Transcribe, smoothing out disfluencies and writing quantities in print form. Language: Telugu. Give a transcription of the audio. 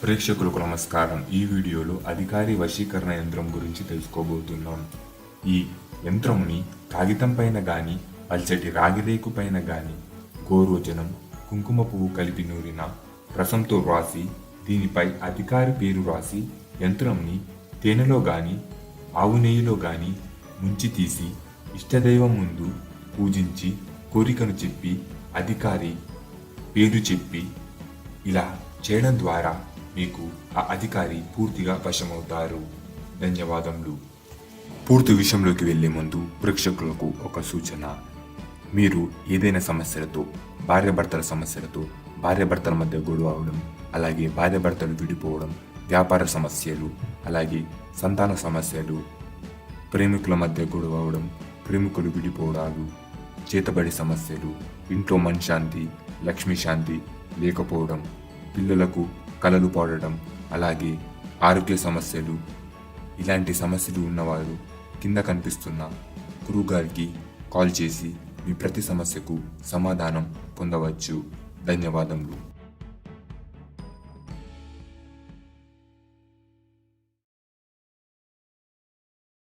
ప్రేక్షకులకు నమస్కారం. ఈ వీడియోలో అధికారి వశీకరణ యంత్రం గురించి తెలుసుకోబోతున్నాం. ఈ యంత్రంని కాగితం పైన గాని, పల్చటి రాగిరేకు పైన గాని గోరోజనం, కుంకుమ పువ్వు కలిపి నూరిన రసంతో రాసి దీనిపై అధికారి పేరు రాసి యంత్రంని తేనెలో గాని, ఆవు నెయ్యిలో గాని ముంచి తీసి ఇష్టదైవం ముందు పూజించి కోరికను చెప్పి అధికారి పేరు చెప్పి ఇలా చేయడం ద్వారా మీకు ఆ అధికారి పూర్తిగా వశమవుతారు. ధన్యవాదములు. పూర్తి విషయంలోకి వెళ్లే ముందు ప్రేక్షకులకు ఒక సూచన. మీరు ఏదైనా సమస్యలతో, భార్యాభర్తల సమస్యలతో, భార్యాభర్తల మధ్య గొడవ అవడం, అలాగే భార్యాభర్తలు విడిపోవడం, వ్యాపార సమస్యలు, అలాగే సంతాన సమస్యలు, ప్రేమికుల మధ్య గొడవ అవడం, ప్రేమికులు విడిపోవడాలు, చేతబడి సమస్యలు, ఇంట్లో మనశ్శాంతి, లక్ష్మీ శాంతి లేకపోవడం, పిల్లలకు కలలు పడడం, అలాగే ఆరోగ్య సమస్యలు, ఇలాంటి సమస్యలు ఉన్నవారు కింద కనిపిస్తున్న గురువు గారికి కాల్ చేసి మీ ప్రతి సమస్యకు సమాధానం పొందవచ్చు. ధన్యవాదములు.